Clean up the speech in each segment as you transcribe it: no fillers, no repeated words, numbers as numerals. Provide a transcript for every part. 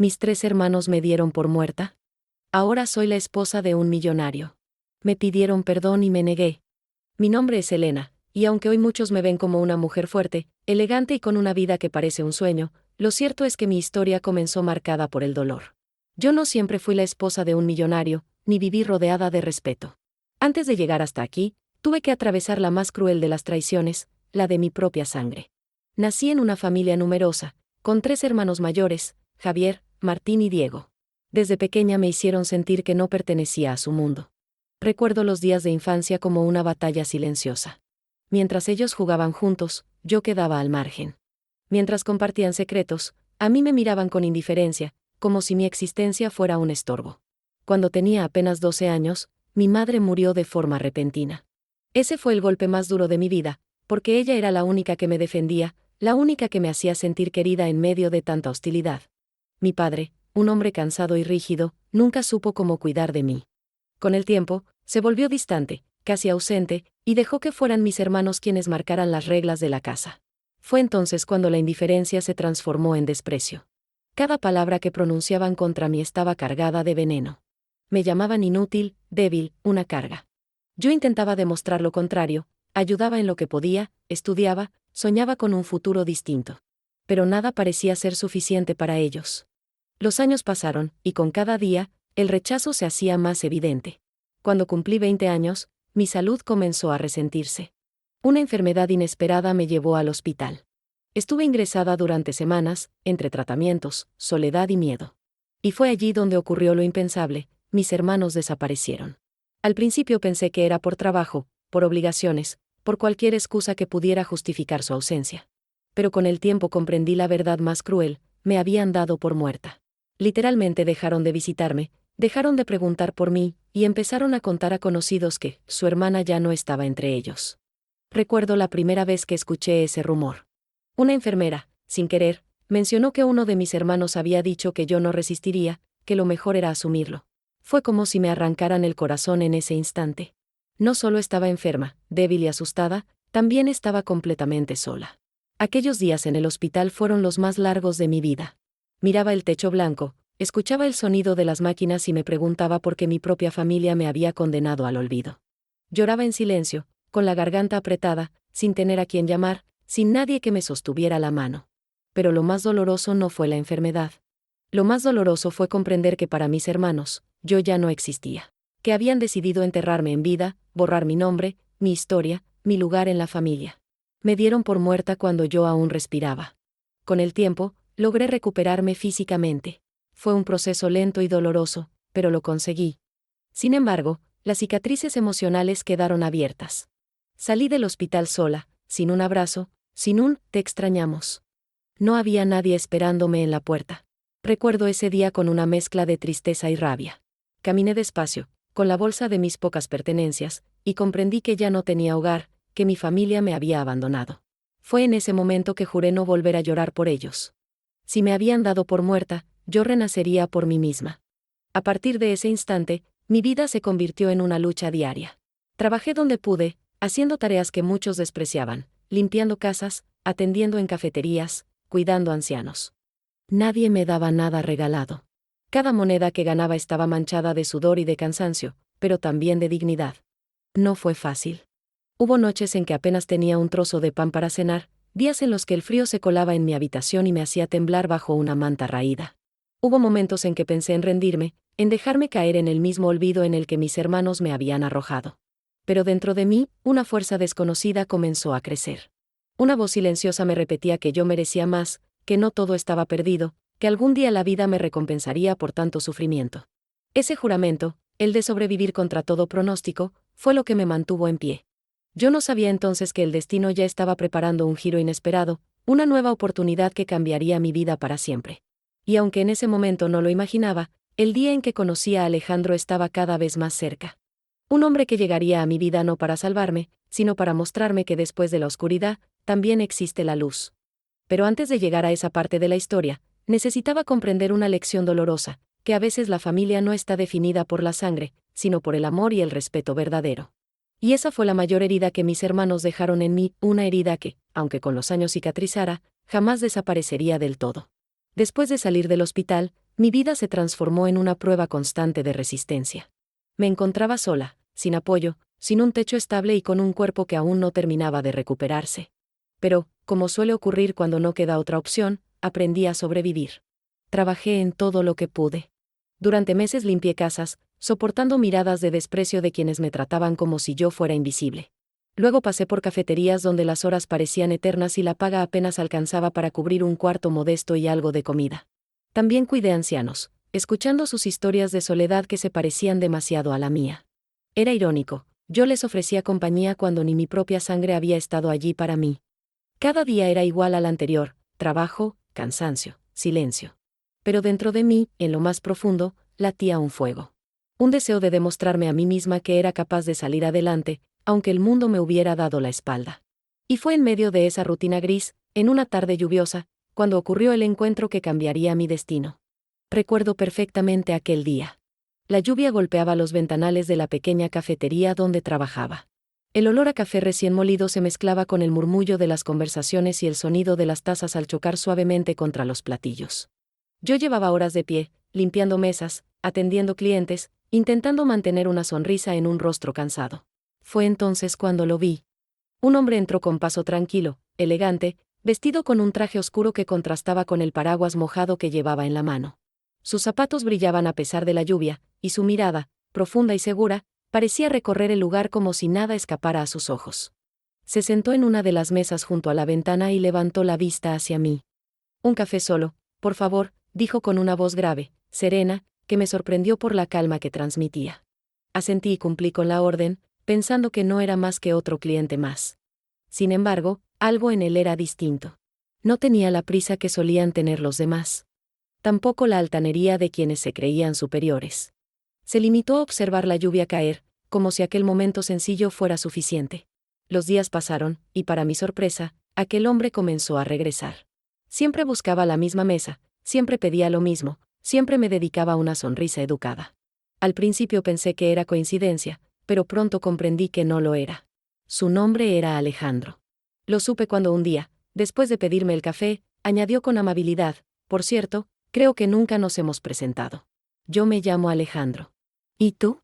Mis 3 hermanos me dieron por muerta. Ahora soy la esposa de un millonario. Me pidieron perdón y me negué. Mi nombre es Elena, y aunque hoy muchos me ven como una mujer fuerte, elegante y con una vida que parece un sueño, lo cierto es que mi historia comenzó marcada por el dolor. Yo no siempre fui la esposa de un millonario, ni viví rodeada de respeto. Antes de llegar hasta aquí, tuve que atravesar la más cruel de las traiciones, la de mi propia sangre. Nací en una familia numerosa, con 3 hermanos mayores, Javier, Martín y Diego. Desde pequeña me hicieron sentir que no pertenecía a su mundo. Recuerdo los días de infancia como una batalla silenciosa. Mientras ellos jugaban juntos, yo quedaba al margen. Mientras compartían secretos, a mí me miraban con indiferencia, como si mi existencia fuera un estorbo. Cuando tenía apenas 12 años, mi madre murió de forma repentina. Ese fue el golpe más duro de mi vida, porque ella era la única que me defendía, la única que me hacía sentir querida en medio de tanta hostilidad. Mi padre, un hombre cansado y rígido, nunca supo cómo cuidar de mí. Con el tiempo, se volvió distante, casi ausente, y dejó que fueran mis hermanos quienes marcaran las reglas de la casa. Fue entonces cuando la indiferencia se transformó en desprecio. Cada palabra que pronunciaban contra mí estaba cargada de veneno. Me llamaban inútil, débil, una carga. Yo intentaba demostrar lo contrario, ayudaba en lo que podía, estudiaba, soñaba con un futuro distinto. Pero nada parecía ser suficiente para ellos. Los años pasaron, y con cada día, el rechazo se hacía más evidente. Cuando cumplí 20 años, mi salud comenzó a resentirse. Una enfermedad inesperada me llevó al hospital. Estuve ingresada durante semanas, entre tratamientos, soledad y miedo. Y fue allí donde ocurrió lo impensable: mis hermanos desaparecieron. Al principio pensé que era por trabajo, por obligaciones, por cualquier excusa que pudiera justificar su ausencia. Pero con el tiempo comprendí la verdad más cruel: me habían dado por muerta. Literalmente dejaron de visitarme, dejaron de preguntar por mí, y empezaron a contar a conocidos que su hermana ya no estaba entre ellos. Recuerdo la primera vez que escuché ese rumor. Una enfermera, sin querer, mencionó que uno de mis hermanos había dicho que yo no resistiría, que lo mejor era asumirlo. Fue como si me arrancaran el corazón en ese instante. No solo estaba enferma, débil y asustada, también estaba completamente sola. Aquellos días en el hospital fueron los más largos de mi vida. Miraba el techo blanco, escuchaba el sonido de las máquinas y me preguntaba por qué mi propia familia me había condenado al olvido. Lloraba en silencio, con la garganta apretada, sin tener a quien llamar, sin nadie que me sostuviera la mano. Pero lo más doloroso no fue la enfermedad. Lo más doloroso fue comprender que para mis hermanos, yo ya no existía. Que habían decidido enterrarme en vida, borrar mi nombre, mi historia, mi lugar en la familia. Me dieron por muerta cuando yo aún respiraba. Con el tiempo, logré recuperarme físicamente. Fue un proceso lento y doloroso, pero lo conseguí. Sin embargo, las cicatrices emocionales quedaron abiertas. Salí del hospital sola, sin un abrazo, sin un "te extrañamos". No había nadie esperándome en la puerta. Recuerdo ese día con una mezcla de tristeza y rabia. Caminé despacio, con la bolsa de mis pocas pertenencias, y comprendí que ya no tenía hogar, que mi familia me había abandonado. Fue en ese momento que juré no volver a llorar por ellos. Si me habían dado por muerta, yo renacería por mí misma. A partir de ese instante, mi vida se convirtió en una lucha diaria. Trabajé donde pude, haciendo tareas que muchos despreciaban, limpiando casas, atendiendo en cafeterías, cuidando ancianos. Nadie me daba nada regalado. Cada moneda que ganaba estaba manchada de sudor y de cansancio, pero también de dignidad. No fue fácil. Hubo noches en que apenas tenía un trozo de pan para cenar, días en los que el frío se colaba en mi habitación y me hacía temblar bajo una manta raída. Hubo momentos en que pensé en rendirme, en dejarme caer en el mismo olvido en el que mis hermanos me habían arrojado. Pero dentro de mí, una fuerza desconocida comenzó a crecer. Una voz silenciosa me repetía que yo merecía más, que no todo estaba perdido, que algún día la vida me recompensaría por tanto sufrimiento. Ese juramento, el de sobrevivir contra todo pronóstico, fue lo que me mantuvo en pie. Yo no sabía entonces que el destino ya estaba preparando un giro inesperado, una nueva oportunidad que cambiaría mi vida para siempre. Y aunque en ese momento no lo imaginaba, el día en que conocí a Alejandro estaba cada vez más cerca. Un hombre que llegaría a mi vida no para salvarme, sino para mostrarme que después de la oscuridad, también existe la luz. Pero antes de llegar a esa parte de la historia, necesitaba comprender una lección dolorosa, que a veces la familia no está definida por la sangre, sino por el amor y el respeto verdadero. Y esa fue la mayor herida que mis hermanos dejaron en mí, una herida que, aunque con los años cicatrizara, jamás desaparecería del todo. Después de salir del hospital, Mi vida se transformó en una prueba constante de resistencia. Me encontraba sola, sin apoyo, sin un techo estable y con un cuerpo que aún no terminaba de recuperarse. Pero, como suele ocurrir cuando no queda otra opción, aprendí a sobrevivir. Trabajé en todo lo que pude. Durante meses limpié casas, soportando miradas de desprecio de quienes me trataban como si yo fuera invisible. Luego pasé por cafeterías donde las horas parecían eternas y la paga apenas alcanzaba para cubrir un cuarto modesto y algo de comida. También cuidé ancianos, escuchando sus historias de soledad que se parecían demasiado a la mía. Era irónico, yo les ofrecía compañía cuando ni mi propia sangre había estado allí para mí. Cada día era igual al anterior: trabajo, cansancio, silencio. Pero dentro de mí, en lo más profundo, latía un fuego. Un deseo de demostrarme a mí misma que era capaz de salir adelante, aunque el mundo me hubiera dado la espalda. Y fue en medio de esa rutina gris, en una tarde lluviosa, cuando ocurrió el encuentro que cambiaría mi destino. Recuerdo perfectamente aquel día. La lluvia golpeaba los ventanales de la pequeña cafetería donde trabajaba. El olor a café recién molido se mezclaba con el murmullo de las conversaciones y el sonido de las tazas al chocar suavemente contra los platillos. Yo llevaba horas de pie, limpiando mesas, atendiendo clientes, intentando mantener una sonrisa en un rostro cansado. Fue entonces cuando lo vi. Un hombre entró con paso tranquilo, elegante, vestido con un traje oscuro que contrastaba con el paraguas mojado que llevaba en la mano. Sus zapatos brillaban a pesar de la lluvia, y su mirada, profunda y segura, parecía recorrer el lugar como si nada escapara a sus ojos. Se sentó en una de las mesas junto a la ventana y levantó la vista hacia mí. «Un café solo, por favor», dijo con una voz grave, serena, que me sorprendió por la calma que transmitía. Asentí y cumplí con la orden, pensando que no era más que otro cliente más. Sin embargo, algo en él era distinto. No tenía la prisa que solían tener los demás. Tampoco la altanería de quienes se creían superiores. Se limitó a observar la lluvia caer, como si aquel momento sencillo fuera suficiente. Los días pasaron, y para mi sorpresa, aquel hombre comenzó a regresar. Siempre buscaba la misma mesa, siempre pedía lo mismo, siempre me dedicaba una sonrisa educada. Al principio pensé que era coincidencia, pero pronto comprendí que no lo era. Su nombre era Alejandro. Lo supe cuando un día, después de pedirme el café, añadió con amabilidad: «Por cierto, creo que nunca nos hemos presentado. Yo me llamo Alejandro». «¿Y tú?».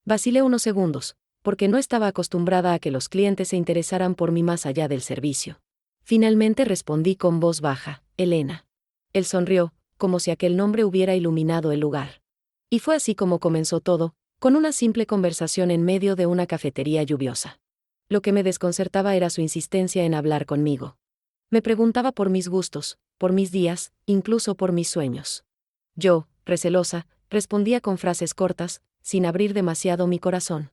Vacilé unos segundos, porque no estaba acostumbrada a que los clientes se interesaran por mí más allá del servicio. Finalmente respondí con voz baja: «Elena». Él sonrió, como si aquel nombre hubiera iluminado el lugar. Y fue así como comenzó todo, con una simple conversación en medio de una cafetería lluviosa. Lo que me desconcertaba era su insistencia en hablar conmigo. Me preguntaba por mis gustos, por mis días, incluso por mis sueños. Yo, recelosa, respondía con frases cortas, sin abrir demasiado mi corazón.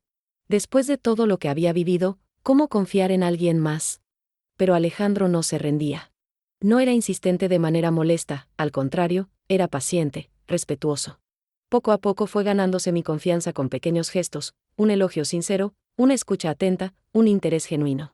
Después de todo lo que había vivido, ¿cómo confiar en alguien más? Pero Alejandro no se rendía. No era insistente de manera molesta, al contrario, era paciente, respetuoso. Poco a poco fue ganándose mi confianza con pequeños gestos, un elogio sincero, una escucha atenta, un interés genuino.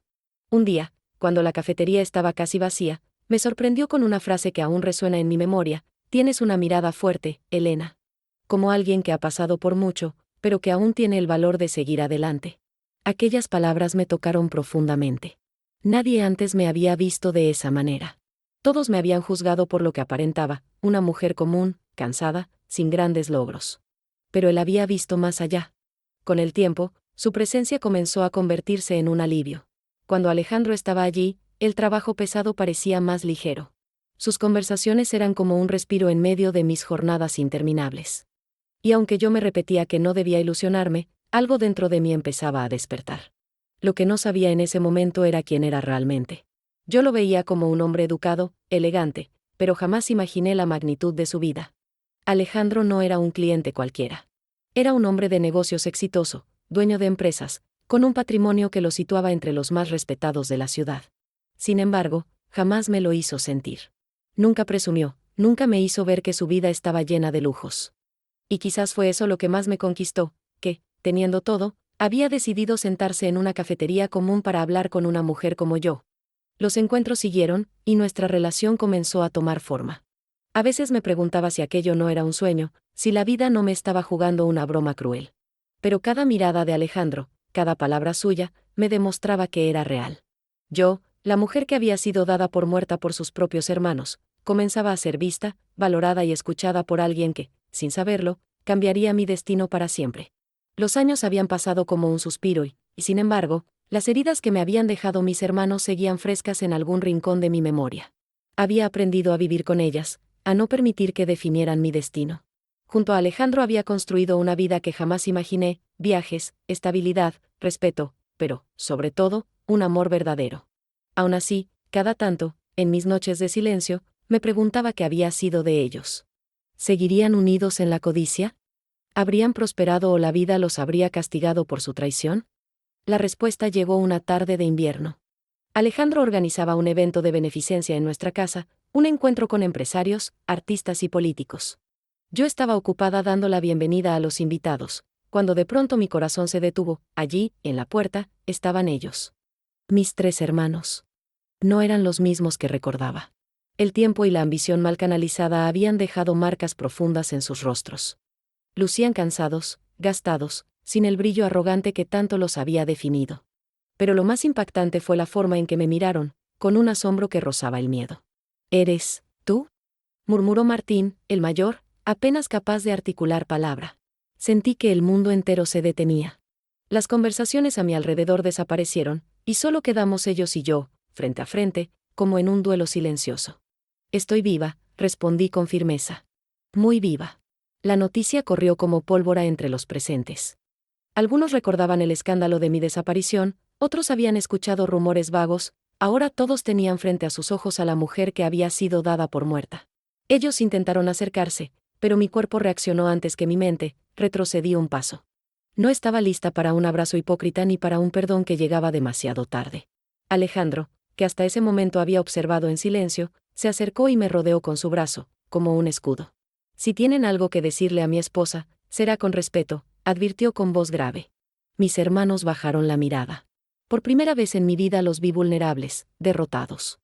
Un día, cuando la cafetería estaba casi vacía, me sorprendió con una frase que aún resuena en mi memoria: «Tienes una mirada fuerte, Elena». Como alguien que ha pasado por mucho, pero que aún tiene el valor de seguir adelante. Aquellas palabras me tocaron profundamente. Nadie antes me había visto de esa manera. Todos me habían juzgado por lo que aparentaba, una mujer común, cansada, sin grandes logros. Pero él había visto más allá. Con el tiempo, su presencia comenzó a convertirse en un alivio. Cuando Alejandro estaba allí, el trabajo pesado parecía más ligero. Sus conversaciones eran como un respiro en medio de mis jornadas interminables. Y aunque yo me repetía que no debía ilusionarme, algo dentro de mí empezaba a despertar. Lo que no sabía en ese momento era quién era realmente. Yo lo veía como un hombre educado, elegante, pero jamás imaginé la magnitud de su vida. Alejandro no era un cliente cualquiera. Era un hombre de negocios exitoso, dueño de empresas, con un patrimonio que lo situaba entre los más respetados de la ciudad. Sin embargo, jamás me lo hizo sentir. Nunca presumió, nunca me hizo ver que su vida estaba llena de lujos. Y quizás fue eso lo que más me conquistó, que, teniendo todo, había decidido sentarse en una cafetería común para hablar con una mujer como yo. Los encuentros siguieron, y nuestra relación comenzó a tomar forma. A veces me preguntaba si aquello no era un sueño, si la vida no me estaba jugando una broma cruel. Pero cada mirada de Alejandro, cada palabra suya, me demostraba que era real. Yo, la mujer que había sido dada por muerta por sus propios hermanos, comenzaba a ser vista, valorada y escuchada por alguien que, sin saberlo, cambiaría mi destino para siempre. Los años habían pasado como un suspiro y, sin embargo, las heridas que me habían dejado mis hermanos seguían frescas en algún rincón de mi memoria. Había aprendido a vivir con ellas, a no permitir que definieran mi destino. Junto a Alejandro había construido una vida que jamás imaginé, viajes, estabilidad, respeto, pero, sobre todo, un amor verdadero. Aún así, cada tanto, en mis noches de silencio, me preguntaba qué había sido de ellos. ¿Seguirían unidos en la codicia? ¿Habrían prosperado o la vida los habría castigado por su traición? La respuesta llegó una tarde de invierno. Alejandro organizaba un evento de beneficencia en nuestra casa, un encuentro con empresarios, artistas y políticos. Yo estaba ocupada dando la bienvenida a los invitados, cuando de pronto mi corazón se detuvo. Allí, en la puerta, estaban ellos. Mis 3 hermanos. No eran los mismos que recordaba. El tiempo y la ambición mal canalizada habían dejado marcas profundas en sus rostros. Lucían cansados, gastados, sin el brillo arrogante que tanto los había definido. Pero lo más impactante fue la forma en que me miraron, con un asombro que rozaba el miedo. ¿Eres tú?, murmuró Martín, el mayor, apenas capaz de articular palabra. Sentí que el mundo entero se detenía. Las conversaciones a mi alrededor desaparecieron, y solo quedamos ellos y yo, frente a frente, como en un duelo silencioso. Estoy viva, respondí con firmeza. Muy viva. La noticia corrió como pólvora entre los presentes. Algunos recordaban el escándalo de mi desaparición, otros habían escuchado rumores vagos, ahora todos tenían frente a sus ojos a la mujer que había sido dada por muerta. Ellos intentaron acercarse, pero mi cuerpo reaccionó antes que mi mente, retrocedí un paso. No estaba lista para un abrazo hipócrita ni para un perdón que llegaba demasiado tarde. Alejandro, que hasta ese momento había observado en silencio, se acercó y me rodeó con su brazo, como un escudo. Si tienen algo que decirle a mi esposa, será con respeto, advirtió con voz grave. Mis hermanos bajaron la mirada. Por primera vez en mi vida los vi vulnerables, derrotados.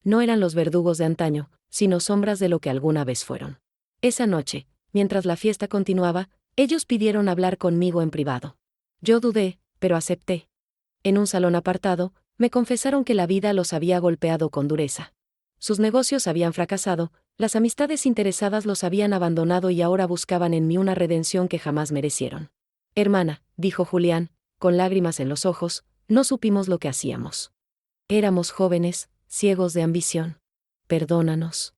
No eran los verdugos de antaño, sino sombras de lo que alguna vez fueron. Esa noche, mientras la fiesta continuaba, ellos pidieron hablar conmigo en privado. Yo dudé, pero acepté. En un salón apartado, me confesaron que la vida los había golpeado con dureza. Sus negocios habían fracasado, las amistades interesadas los habían abandonado y ahora buscaban en mí una redención que jamás merecieron. Hermana, dijo Julián, con lágrimas en los ojos, no supimos lo que hacíamos. Éramos jóvenes, ciegos de ambición. Perdónanos.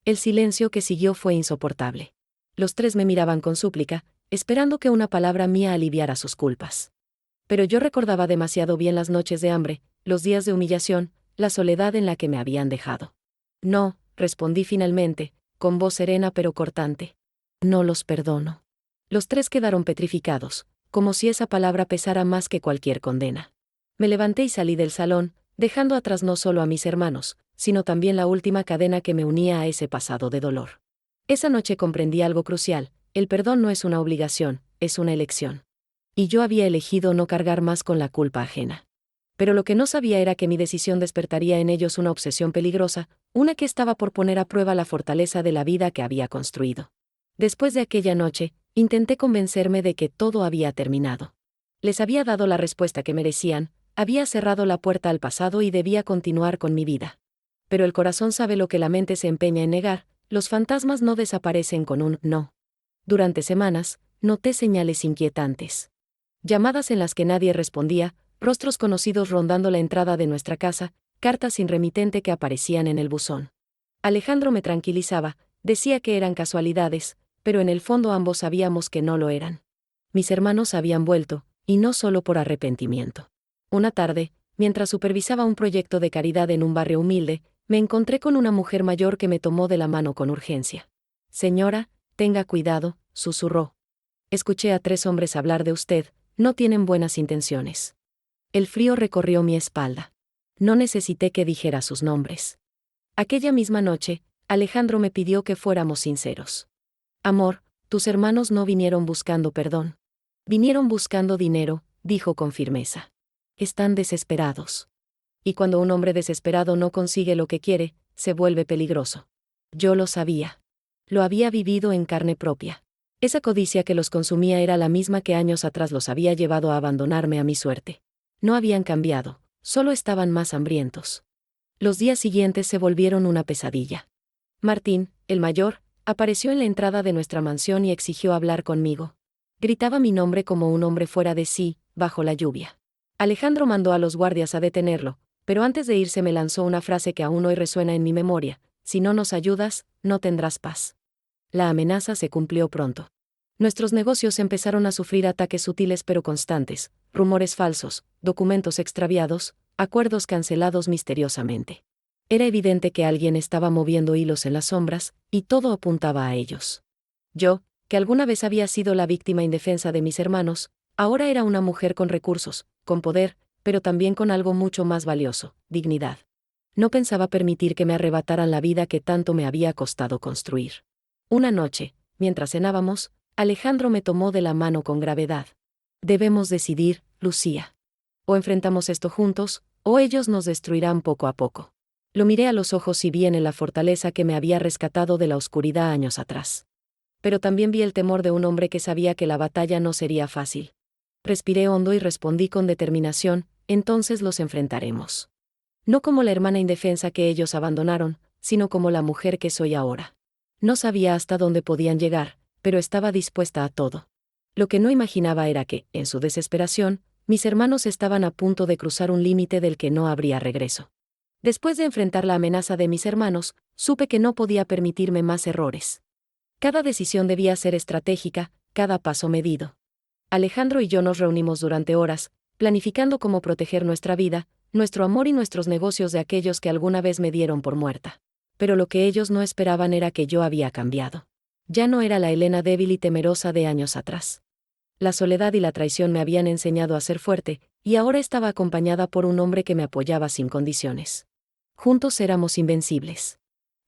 El silencio que siguió fue insoportable. Los 3 me miraban con súplica, esperando que una palabra mía aliviara sus culpas. Pero yo recordaba demasiado bien las noches de hambre, los días de humillación, la soledad en la que me habían dejado. No, respondí finalmente, con voz serena pero cortante. No los perdono. Los 3 quedaron petrificados, como si esa palabra pesara más que cualquier condena. Me levanté y salí del salón, dejando atrás no solo a mis hermanos, sino también la última cadena que me unía a ese pasado de dolor. Esa noche comprendí algo crucial: el perdón no es una obligación, es una elección. Y yo había elegido no cargar más con la culpa ajena. Pero lo que no sabía era que mi decisión despertaría en ellos una obsesión peligrosa, una que estaba por poner a prueba la fortaleza de la vida que había construido. Después de aquella noche, intenté convencerme de que todo había terminado. Les había dado la respuesta que merecían, había cerrado la puerta al pasado y debía continuar con mi vida. Pero el corazón sabe lo que la mente se empeña en negar, los fantasmas no desaparecen con un no. Durante semanas, noté señales inquietantes. Llamadas en las que nadie respondía, rostros conocidos rondando la entrada de nuestra casa, cartas sin remitente que aparecían en el buzón. Alejandro me tranquilizaba, decía que eran casualidades, pero en el fondo ambos sabíamos que no lo eran. Mis hermanos habían vuelto, y no solo por arrepentimiento. Una tarde, mientras supervisaba un proyecto de caridad en un barrio humilde, me encontré con una mujer mayor que me tomó de la mano con urgencia. Señora, tenga cuidado, susurró. Escuché a 3 hombres hablar de usted, no tienen buenas intenciones. El frío recorrió mi espalda. No necesité que dijera sus nombres. Aquella misma noche, Alejandro me pidió que fuéramos sinceros. Amor, tus hermanos no vinieron buscando perdón. Vinieron buscando dinero, dijo con firmeza. Están desesperados. Y cuando un hombre desesperado no consigue lo que quiere, se vuelve peligroso. Yo lo sabía. Lo había vivido en carne propia. Esa codicia que los consumía era la misma que años atrás los había llevado a abandonarme a mi suerte. No habían cambiado, solo estaban más hambrientos. Los días siguientes se volvieron una pesadilla. Martín, el mayor, apareció en la entrada de nuestra mansión y exigió hablar conmigo. Gritaba mi nombre como un hombre fuera de sí, bajo la lluvia. Alejandro mandó a los guardias a detenerlo, pero antes de irse me lanzó una frase que aún hoy resuena en mi memoria: si no nos ayudas, no tendrás paz. La amenaza se cumplió pronto. Nuestros negocios empezaron a sufrir ataques sutiles pero constantes, rumores falsos, documentos extraviados, acuerdos cancelados misteriosamente. Era evidente que alguien estaba moviendo hilos en las sombras, y todo apuntaba a ellos. Yo, que alguna vez había sido la víctima indefensa de mis hermanos, ahora era una mujer con recursos, con poder, pero también con algo mucho más valioso: dignidad. No pensaba permitir que me arrebataran la vida que tanto me había costado construir. Una noche, mientras cenábamos, Alejandro me tomó de la mano con gravedad. Debemos decidir, Lucía. O enfrentamos esto juntos, o ellos nos destruirán poco a poco. Lo miré a los ojos y vi en él la fortaleza que me había rescatado de la oscuridad años atrás. Pero también vi el temor de un hombre que sabía que la batalla no sería fácil. Respiré hondo y respondí con determinación: entonces los enfrentaremos. No como la hermana indefensa que ellos abandonaron, sino como la mujer que soy ahora. No sabía hasta dónde podían llegar, pero estaba dispuesta a todo. Lo que no imaginaba era que, en su desesperación, mis hermanos estaban a punto de cruzar un límite del que no habría regreso. Después de enfrentar la amenaza de mis hermanos, supe que no podía permitirme más errores. Cada decisión debía ser estratégica, cada paso medido. Alejandro y yo nos reunimos durante horas, planificando cómo proteger nuestra vida, nuestro amor y nuestros negocios de aquellos que alguna vez me dieron por muerta. Pero lo que ellos no esperaban era que yo había cambiado. Ya no era la Elena débil y temerosa de años atrás. La soledad y la traición me habían enseñado a ser fuerte, y ahora estaba acompañada por un hombre que me apoyaba sin condiciones. Juntos éramos invencibles.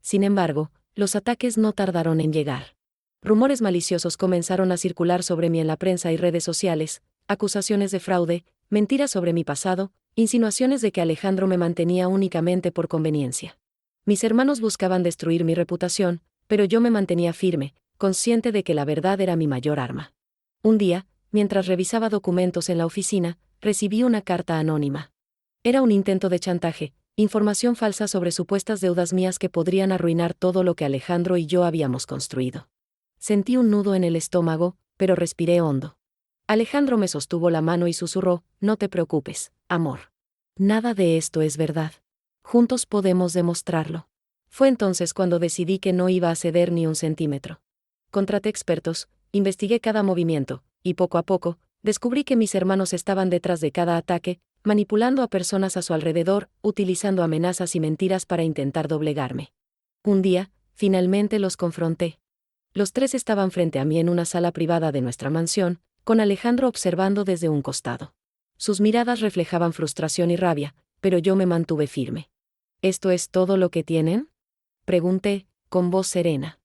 Sin embargo, los ataques no tardaron en llegar. Rumores maliciosos comenzaron a circular sobre mí en la prensa y redes sociales, acusaciones de fraude, mentiras sobre mi pasado, insinuaciones de que Alejandro me mantenía únicamente por conveniencia. Mis hermanos buscaban destruir mi reputación, pero yo me mantenía firme, consciente de que la verdad era mi mayor arma. Un día, mientras revisaba documentos en la oficina, recibí una carta anónima. Era un intento de chantaje, información falsa sobre supuestas deudas mías que podrían arruinar todo lo que Alejandro y yo habíamos construido. Sentí un nudo en el estómago, pero respiré hondo. Alejandro me sostuvo la mano y susurró: no te preocupes, amor. Nada de esto es verdad. Juntos podemos demostrarlo. Fue entonces cuando decidí que no iba a ceder ni un centímetro. Contraté expertos, investigué cada movimiento, y poco a poco, descubrí que mis hermanos estaban detrás de cada ataque, manipulando a personas a su alrededor, utilizando amenazas y mentiras para intentar doblegarme. Un día, finalmente los confronté. Los tres estaban frente a mí en una sala privada de nuestra mansión, con Alejandro observando desde un costado. Sus miradas reflejaban frustración y rabia, pero yo me mantuve firme. ¿Esto es todo lo que tienen?, pregunté, con voz serena.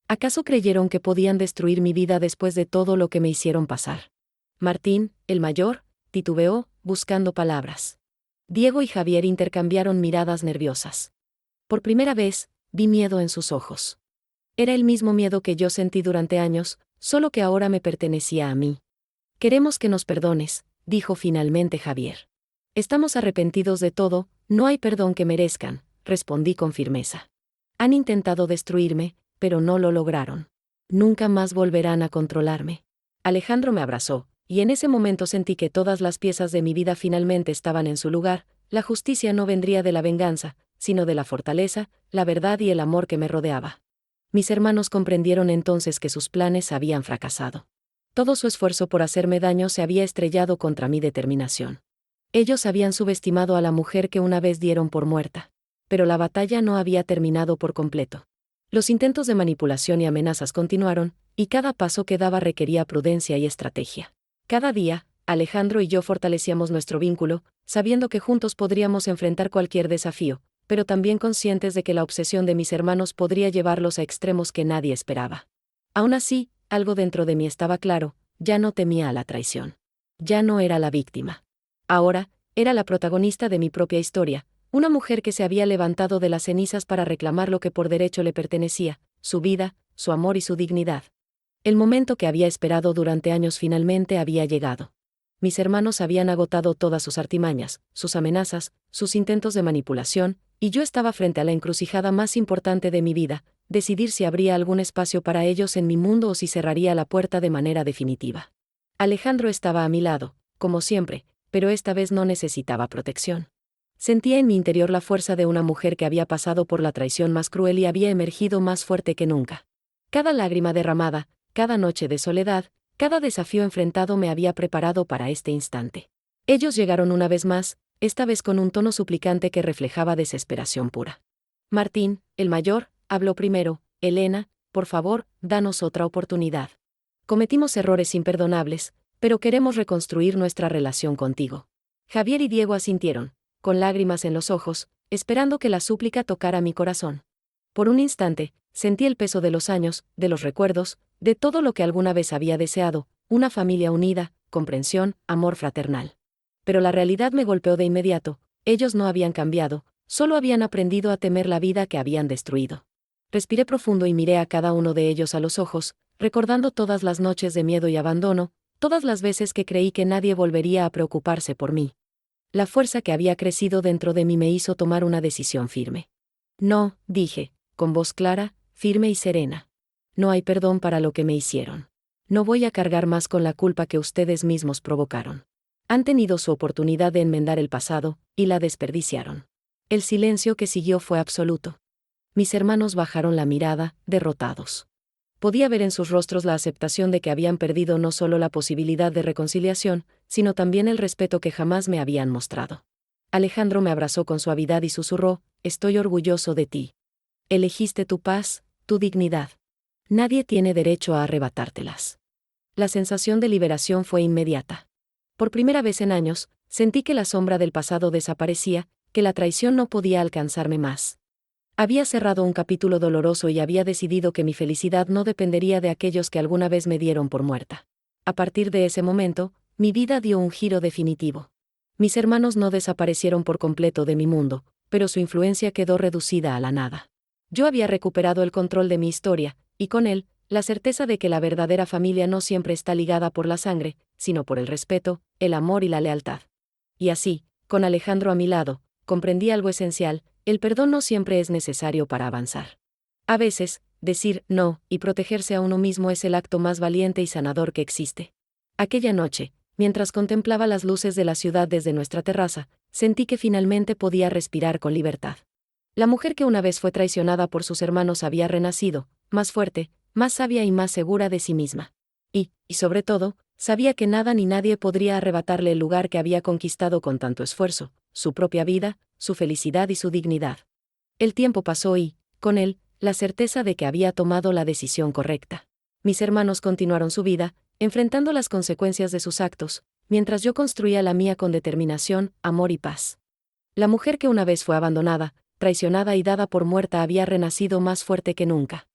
¿Acaso creyeron que podían destruir mi vida después de todo lo que me hicieron pasar? Martín, el mayor, titubeó, buscando palabras. Diego y Javier intercambiaron miradas nerviosas. Por primera vez, vi miedo en sus ojos. Era el mismo miedo que yo sentí durante años, solo que ahora me pertenecía a mí. Queremos que nos perdones, dijo finalmente Javier. Estamos arrepentidos de todo, no hay perdón que merezcan, respondí con firmeza. Han intentado destruirme, pero no lo lograron. Nunca más volverán a controlarme. Alejandro me abrazó, y en ese momento sentí que todas las piezas de mi vida finalmente estaban en su lugar. La justicia no vendría de la venganza, sino de la fortaleza, la verdad y el amor que me rodeaba. Mis hermanos comprendieron entonces que sus planes habían fracasado. Todo su esfuerzo por hacerme daño se había estrellado contra mi determinación. Ellos habían subestimado a la mujer que una vez dieron por muerta. Pero la batalla no había terminado por completo. Los intentos de manipulación y amenazas continuaron, y cada paso que daba requería prudencia y estrategia. Cada día, Alejandro y yo fortalecíamos nuestro vínculo, sabiendo que juntos podríamos enfrentar cualquier desafío, pero también conscientes de que la obsesión de mis hermanos podría llevarlos a extremos que nadie esperaba. Aún así, algo dentro de mí estaba claro: ya no temía a la traición. Ya no era la víctima. Ahora, era la protagonista de mi propia historia, una mujer que se había levantado de las cenizas para reclamar lo que por derecho le pertenecía: su vida, su amor y su dignidad. El momento que había esperado durante años finalmente había llegado. Mis hermanos habían agotado todas sus artimañas, sus amenazas, sus intentos de manipulación, y yo estaba frente a la encrucijada más importante de mi vida: decidir si habría algún espacio para ellos en mi mundo o si cerraría la puerta de manera definitiva. Alejandro estaba a mi lado, como siempre, pero esta vez no necesitaba protección. Sentía en mi interior la fuerza de una mujer que había pasado por la traición más cruel y había emergido más fuerte que nunca. Cada lágrima derramada, cada noche de soledad, cada desafío enfrentado me había preparado para este instante. Ellos llegaron una vez más, esta vez con un tono suplicante que reflejaba desesperación pura. Martín, el mayor, habló primero. Elena, por favor, danos otra oportunidad. Cometimos errores imperdonables, pero queremos reconstruir nuestra relación contigo. Javier y Diego asintieron, con lágrimas en los ojos, esperando que la súplica tocara mi corazón. Por un instante, sentí el peso de los años, de los recuerdos, de todo lo que alguna vez había deseado, una familia unida, comprensión, amor fraternal. Pero la realidad me golpeó de inmediato. Ellos no habían cambiado, solo habían aprendido a temer la vida que habían destruido. Respiré profundo y miré a cada uno de ellos a los ojos, recordando todas las noches de miedo y abandono, todas las veces que creí que nadie volvería a preocuparse por mí. La fuerza que había crecido dentro de mí me hizo tomar una decisión firme. No, dije, con voz clara, firme y serena. No hay perdón para lo que me hicieron. No voy a cargar más con la culpa que ustedes mismos provocaron. Han tenido su oportunidad de enmendar el pasado, y la desperdiciaron. El silencio que siguió fue absoluto. Mis hermanos bajaron la mirada, derrotados. Podía ver en sus rostros la aceptación de que habían perdido no solo la posibilidad de reconciliación, sino también el respeto que jamás me habían mostrado. Alejandro me abrazó con suavidad y susurró: estoy orgulloso de ti. Elegiste tu paz, tu dignidad. Nadie tiene derecho a arrebatártelas. La sensación de liberación fue inmediata. Por primera vez en años, sentí que la sombra del pasado desaparecía, que la traición no podía alcanzarme más. Había cerrado un capítulo doloroso y había decidido que mi felicidad no dependería de aquellos que alguna vez me dieron por muerta. A partir de ese momento, mi vida dio un giro definitivo. Mis hermanos no desaparecieron por completo de mi mundo, pero su influencia quedó reducida a la nada. Yo había recuperado el control de mi historia, y con él, la certeza de que la verdadera familia no siempre está ligada por la sangre, sino por el respeto, el amor y la lealtad. Y así, con Alejandro a mi lado, comprendí algo esencial: el perdón no siempre es necesario para avanzar. A veces, decir no y protegerse a uno mismo es el acto más valiente y sanador que existe. Aquella noche, mientras contemplaba las luces de la ciudad desde nuestra terraza, sentí que finalmente podía respirar con libertad. La mujer que una vez fue traicionada por sus hermanos había renacido, más fuerte, más sabia y más segura de sí misma. Y sobre todo, sabía que nada ni nadie podría arrebatarle el lugar que había conquistado con tanto esfuerzo, su propia vida, su felicidad y su dignidad. El tiempo pasó y, con él, la certeza de que había tomado la decisión correcta. Mis hermanos continuaron su vida, enfrentando las consecuencias de sus actos, mientras yo construía la mía con determinación, amor y paz. La mujer que una vez fue abandonada, traicionada y dada por muerta había renacido más fuerte que nunca.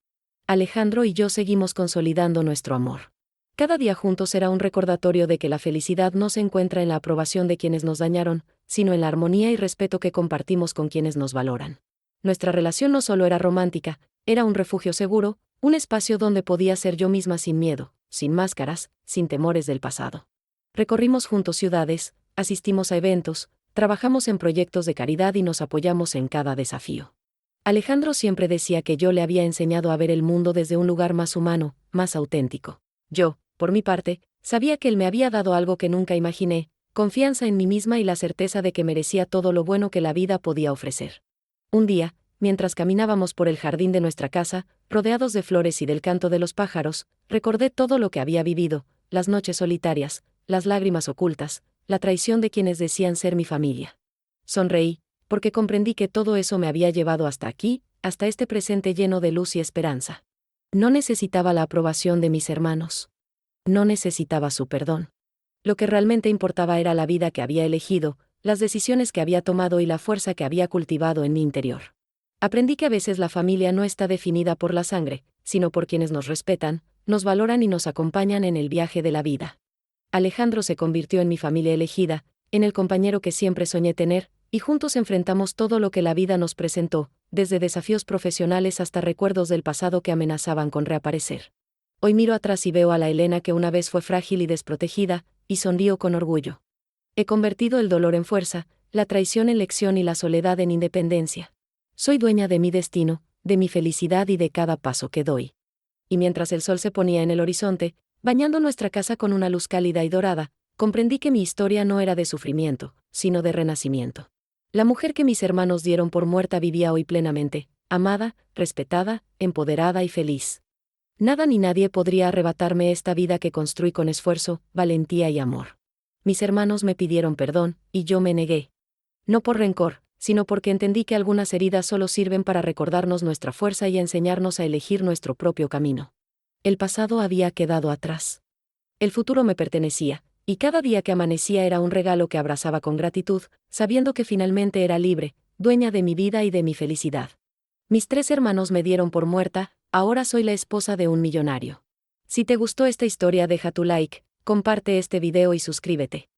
Alejandro y yo seguimos consolidando nuestro amor. Cada día juntos será un recordatorio de que la felicidad no se encuentra en la aprobación de quienes nos dañaron, sino en la armonía y respeto que compartimos con quienes nos valoran. Nuestra relación no solo era romántica, era un refugio seguro, un espacio donde podía ser yo misma sin miedo, sin máscaras, sin temores del pasado. Recorrimos juntos ciudades, asistimos a eventos, trabajamos en proyectos de caridad y nos apoyamos en cada desafío. Alejandro siempre decía que yo le había enseñado a ver el mundo desde un lugar más humano, más auténtico. Yo, por mi parte, sabía que él me había dado algo que nunca imaginé: confianza en mí misma y la certeza de que merecía todo lo bueno que la vida podía ofrecer. Un día, mientras caminábamos por el jardín de nuestra casa, rodeados de flores y del canto de los pájaros, recordé todo lo que había vivido: las noches solitarias, las lágrimas ocultas, la traición de quienes decían ser mi familia. Sonreí, porque comprendí que todo eso me había llevado hasta aquí, hasta este presente lleno de luz y esperanza. No necesitaba la aprobación de mis hermanos. No necesitaba su perdón. Lo que realmente importaba era la vida que había elegido, las decisiones que había tomado y la fuerza que había cultivado en mi interior. Aprendí que a veces la familia no está definida por la sangre, sino por quienes nos respetan, nos valoran y nos acompañan en el viaje de la vida. Alejandro se convirtió en mi familia elegida, en el compañero que siempre soñé tener, y juntos enfrentamos todo lo que la vida nos presentó, desde desafíos profesionales hasta recuerdos del pasado que amenazaban con reaparecer. Hoy miro atrás y veo a la Elena que una vez fue frágil y desprotegida, y sonrío con orgullo. He convertido el dolor en fuerza, la traición en lección y la soledad en independencia. Soy dueña de mi destino, de mi felicidad y de cada paso que doy. Y mientras el sol se ponía en el horizonte, bañando nuestra casa con una luz cálida y dorada, comprendí que mi historia no era de sufrimiento, sino de renacimiento. La mujer que mis hermanos dieron por muerta vivía hoy plenamente, amada, respetada, empoderada y feliz. Nada ni nadie podría arrebatarme esta vida que construí con esfuerzo, valentía y amor. Mis hermanos me pidieron perdón, y yo me negué. No por rencor, sino porque entendí que algunas heridas solo sirven para recordarnos nuestra fuerza y enseñarnos a elegir nuestro propio camino. El pasado había quedado atrás. El futuro me pertenecía, y cada día que amanecía era un regalo que abrazaba con gratitud, sabiendo que finalmente era libre, dueña de mi vida y de mi felicidad. Mis 3 hermanos me dieron por muerta, ahora soy la esposa de un millonario. Si te gustó esta historia, deja tu like, comparte este video y suscríbete.